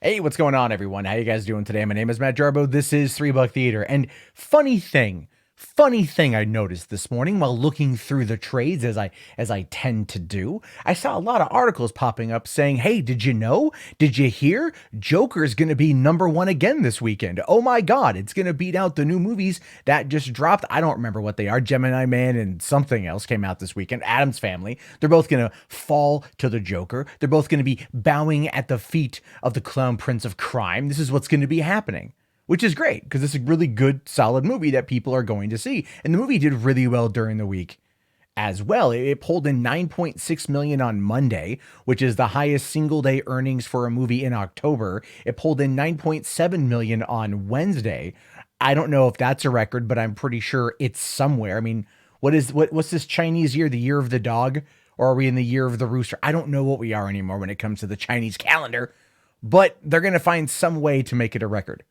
Hey, what's going on, everyone? How you guys doing today? My name is Matt Jarbo. This is $3 Theater. And funny thing I noticed this morning while looking through the trades as I tend to do, I saw a lot of articles popping up saying, "Hey, did you know? Did you hear? Joker is going to be number one again this weekend. Oh my God, it's going to beat out the new movies that just dropped. I don't remember what they are. Gemini Man and something else came out this weekend. Addams Family. They're both going to fall to the Joker. They're both going to be bowing at the feet of the Clown Prince of Crime. This is what's going to be happening." Which is great because it's a really good, solid movie that people are going to see. And the movie did really well during the week as well. It pulled in 9.6 million on Monday, which is the highest single day earnings for a movie in October. It pulled in 9.7 million on Wednesday. I don't know if that's a record, but I'm pretty sure it's somewhere. I mean, what's this Chinese year? The year of the dog? Or are we in the year of the rooster? I don't know what we are anymore when it comes to the Chinese calendar, but they're going to find some way to make it a record.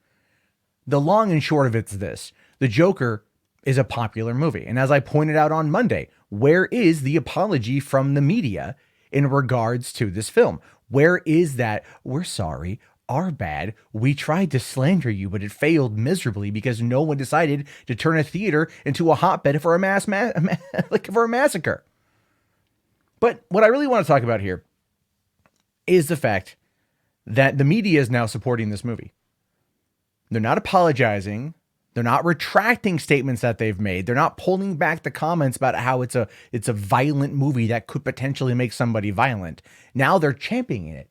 The long and short of it's this: the Joker is a popular movie. And as I pointed out on Monday, where is the apology from the media in regards to this film? Where is that? We're sorry, our bad. We tried to slander you, but it failed miserably because no one decided to turn a theater into a hotbed for a for a massacre. But what I really want to talk about here is the fact that the media is now supporting this movie. They're not apologizing. They're not retracting statements that they've made. They're not pulling back the comments about how it's a violent movie that could potentially make somebody violent. Now they're championing it.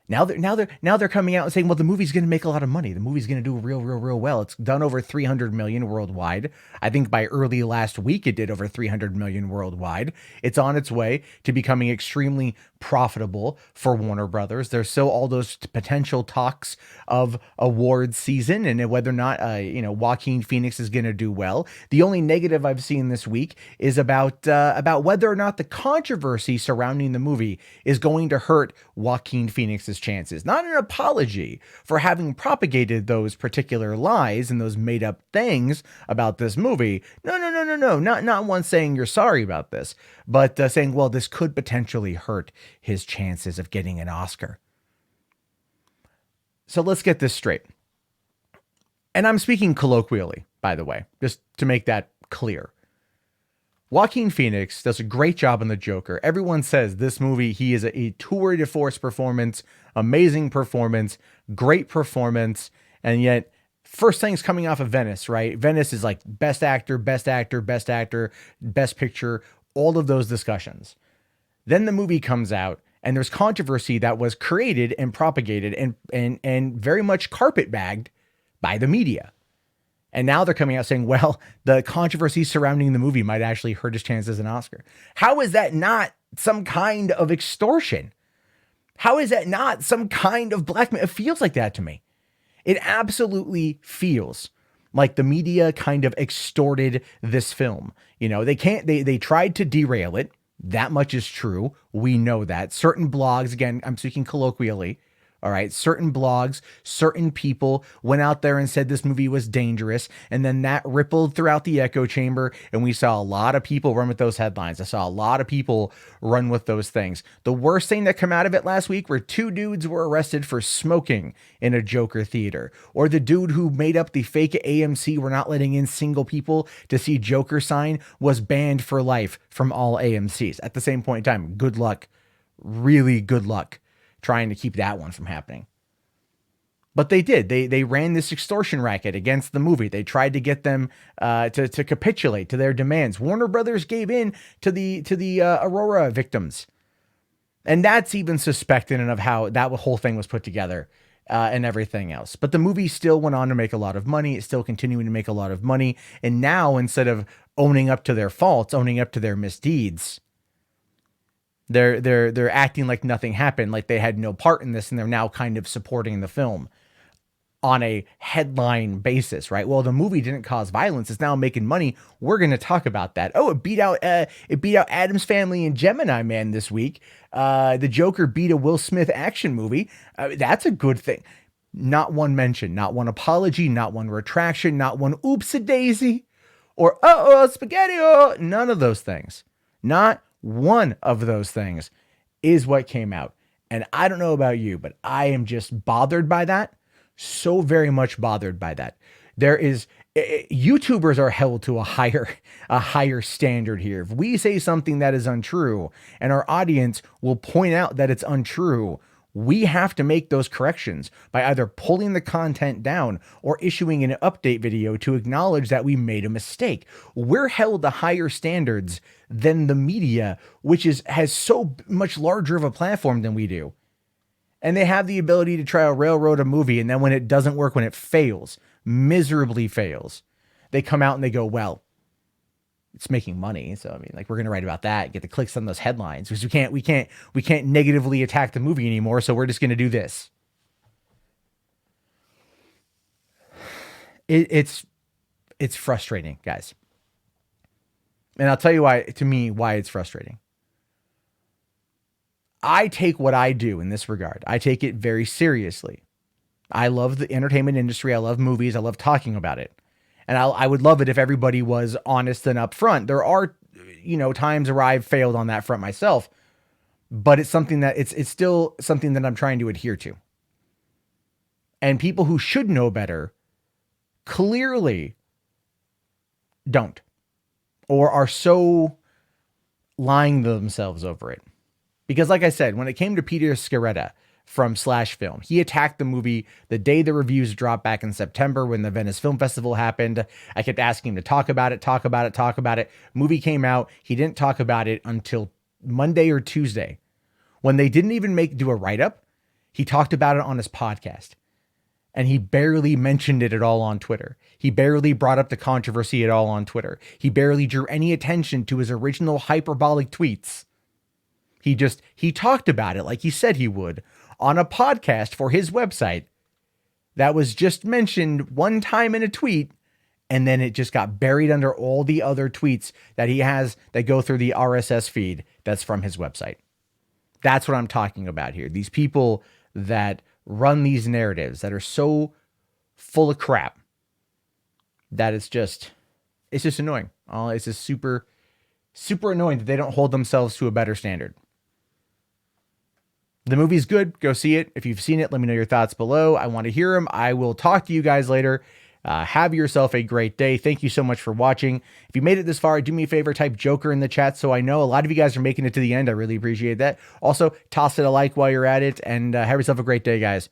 Now they're coming out and saying, well, the movie's going to make a lot of money. The movie's going to do real well. It's done over 300 million worldwide. I think by early last week, it did over 300 million worldwide. It's on its way to becoming extremely profitable for Warner Brothers. There's still all those potential talks of awards season and whether or not, Joaquin Phoenix is going to do well. The only negative I've seen this week is about whether or not the controversy surrounding the movie is going to hurt Joaquin Phoenix's chances. Not an apology for having propagated those particular lies and those made up things about this movie. No. Not one saying you're sorry about this, but saying, well, this could potentially hurt his chances of getting an Oscar. So let's get this straight. And I'm speaking colloquially, by the way, just to make that clear. Joaquin Phoenix does a great job in the Joker. Everyone says this movie, he is a tour de force performance, amazing performance, great performance. And yet first things coming off of Venice, right? Venice is like best actor, best picture, all of those discussions. Then the movie comes out and there's controversy that was created and propagated and very much carpetbagged by the media. And now they're coming out saying, well, the controversy surrounding the movie might actually hurt his chances as an Oscar. How is that not some kind of extortion? How is that not some kind of blackmail? It feels like that to me. It absolutely feels like the media kind of extorted this film. They tried to derail it. That much is true. We know that. Certain blogs, again, I'm speaking colloquially, all right, certain blogs, certain people went out there and said this movie was dangerous. And then that rippled throughout the echo chamber. And we saw a lot of people run with those headlines. I saw a lot of people run with those things. The worst thing that came out of it last week were two dudes were arrested for smoking in a Joker theater. Or the dude who made up the fake AMC, we're not letting in single people to see Joker sign, was banned for life from all AMCs. At the same point in time, good luck. Really good luck trying to keep that one from happening. But they did. They ran this extortion racket against the movie. They tried to get them to capitulate to their demands. Warner Brothers gave in to the Aurora victims. And that's even suspected of how that whole thing was put together and everything else. But the movie still went on to make a lot of money. It's still continuing to make a lot of money. And now, instead of owning up to their faults, owning up to their misdeeds, they're acting like nothing happened, like they had no part in this, and they're now kind of supporting the film on a headline basis, right? Well, the movie didn't cause violence; it's now making money. We're going to talk about that. Oh, it beat out Addams Family and Gemini Man this week. The Joker beat a Will Smith action movie. That's a good thing. Not one mention, not one apology, not one retraction, not one oops-a-daisy, or spaghetti. None of those things. Not one of those things is what came out. And I don't know about you, but I am just bothered by that. So very much bothered by that. There is YouTubers are held to a higher standard here. If we say something that is untrue and our audience will point out that it's untrue, we have to make those corrections by either pulling the content down or issuing an update video to acknowledge that we made a mistake. We're held to higher standards than the media, which has so much larger of a platform than we do. And they have the ability to try to railroad a movie, and then when it doesn't work, when it fails, miserably fails, they come out and they go, well, it's making money. So I mean, like, we're going to write about that, get the clicks on those headlines, because we can't negatively attack the movie anymore. So we're just going to do this. It's frustrating, guys. And I'll tell you why it's frustrating. I take what I do in this regard. I take it very seriously. I love the entertainment industry. I love movies. I love talking about it. And I would love it if everybody was honest and upfront. There are, times where I've failed on that front myself, but it's something that it's still something that I'm trying to adhere to. And people who should know better clearly don't, or are so lying to themselves over it. Because like I said, when it came to Peter Scaretta from Slash Film, he attacked the movie the day the reviews dropped back in September when the Venice Film Festival happened. I kept asking him to talk about it. Movie came out. He didn't talk about it until Monday or Tuesday. When they didn't even do a write-up, he talked about it on his podcast. And he barely mentioned it at all on Twitter. He barely brought up the controversy at all on Twitter. He barely drew any attention to his original hyperbolic tweets. He talked about it like he said he would on a podcast for his website that was just mentioned one time in a tweet, and then it just got buried under all the other tweets that he has that go through the RSS feed that's from his website. That's what I'm talking about here. These people that run these narratives that are so full of crap that it's just annoying. It's just super, super annoying that they don't hold themselves to a better standard. The movie's good. Go see it. If you've seen it, let me know your thoughts below. I want to hear them. I will talk to you guys later. Have yourself a great day. Thank you so much for watching. If you made it this far, do me a favor, type Joker in the chat so I know. A lot of you guys are making it to the end. I really appreciate that. Also, toss it a like while you're at it, and have yourself a great day, guys.